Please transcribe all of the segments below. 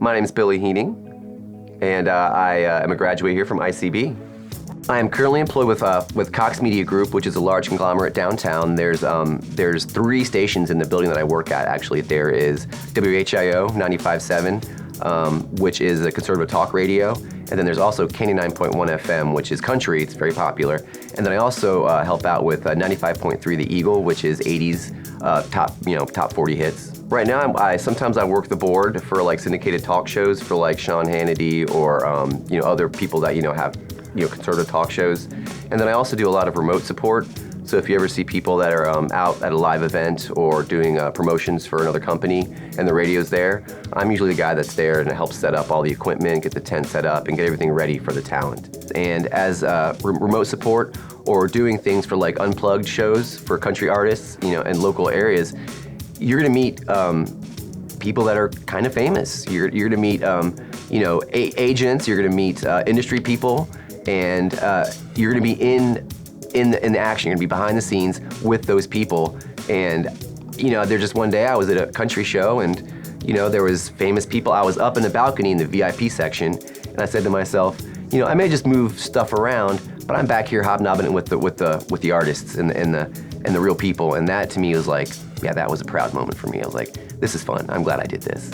My name is Billy Heaning, and I am a graduate here from ICB. I am currently employed with Cox Media Group, which is a large conglomerate downtown. There's 3 stations in the building that I work at, actually. There is WHIO 95.7, which is a conservative talk radio, and then there's also K99.1 FM, which is country. It's very popular. And then I also help out with 95.3 The Eagle, which is 80s top 40 hits. Right now, sometimes I work the board for like syndicated talk shows for like Sean Hannity or other people that have conservative talk shows. And then I also do a lot of remote support. So if you ever see people that are out at a live event or doing promotions for another company and the radio's there, I'm usually the guy that's there and helps set up all the equipment, get the tent set up, and get everything ready for the talent. And as remote support or doing things for like unplugged shows for country artists, in local areas, you're gonna meet people that are kind of famous. You're gonna meet agents. You're gonna meet industry people, and you're gonna be in the action. You're gonna be behind the scenes with those people. And there's just one day I was at a country show, and there was famous people. I was up in the balcony in the VIP section, and I said to myself, I may just move stuff around, but I'm back here hobnobbing with the artists and the real people. And that to me was like, yeah, that was a proud moment for me. I was like, this is fun. I'm glad I did this.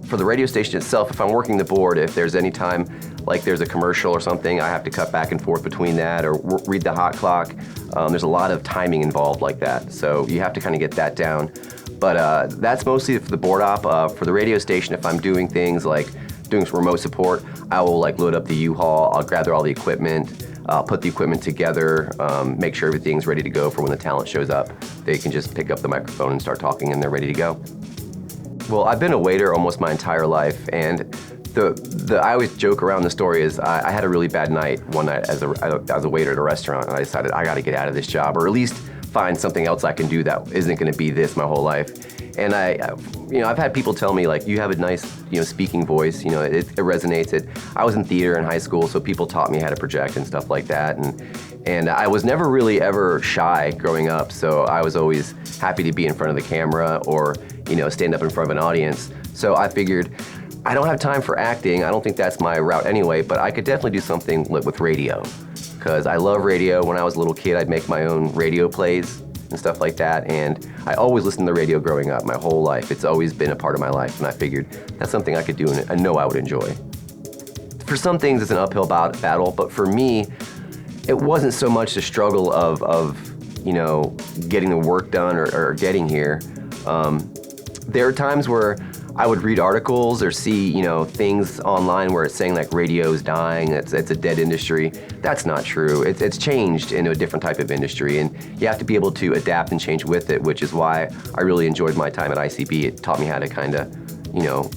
For the radio station itself, if I'm working the board, if there's any time like there's a commercial or something, I have to cut back and forth between that or read the hot clock. There's a lot of timing involved like that, so you have to kind of get that down. But that's mostly for the board op. For the radio station, if I'm doing things like doing some remote support, I will like load up the U-Haul, I'll gather all the equipment, put the equipment together, make sure everything's ready to go for when the talent shows up. They can just pick up the microphone and start talking and they're ready to go. Well, I've been a waiter almost my entire life, and I always joke around the story is I had a really bad night one night as a waiter at a restaurant, and I decided I gotta get out of this job, or at least find something else I can do that isn't gonna be this my whole life. And I've had people tell me like, you have a nice, speaking voice, it resonates. I was in theater in high school, so people taught me how to project and stuff like that. And I was never really ever shy growing up, so I was always happy to be in front of the camera or, stand up in front of an audience. So I figured, I don't have time for acting. I don't think that's my route anyway, but I could definitely do something with radio, because I love radio. When I was a little kid, I'd make my own radio plays and stuff like that, and I always listened to the radio growing up my whole life. It's always been a part of my life, and I figured that's something I could do and I know I would enjoy. For some things, it's an uphill battle, but for me, it wasn't so much the struggle of getting the work done or getting here. There are times where I would read articles or see, things online where it's saying like radio's dying, it's a dead industry. That's not true. It's changed into a different type of industry, and you have to be able to adapt and change with it, which is why I really enjoyed my time at ICB. It taught me how to kind of,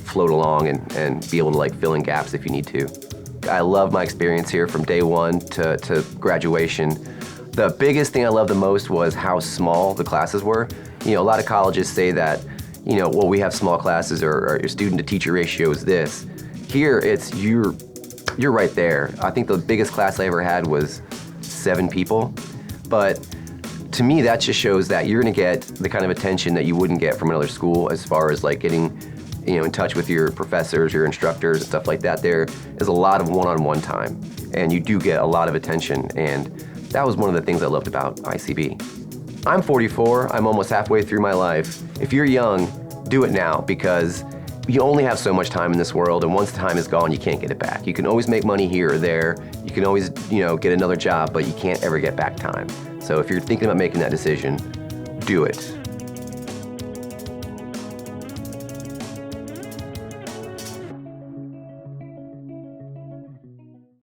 float along and be able to like fill in gaps if you need to. I love my experience here from day one to graduation. The biggest thing I loved the most was how small the classes were. A lot of colleges say that, we have small classes or your student-to-teacher ratio is this. Here, it's you're right there. I think the biggest class I ever had was 7 people. But to me, that just shows that you're gonna get the kind of attention that you wouldn't get from another school as far as like getting in touch with your professors, your instructors, and stuff like that. There is a lot of one-on-one time, and you do get a lot of attention, and that was one of the things I loved about ICB. I'm 44, I'm almost halfway through my life. If you're young, do it now, because you only have so much time in this world, and once the time is gone, you can't get it back. You can always make money here or there, you can always, get another job, but you can't ever get back time. So if you're thinking about making that decision, do it.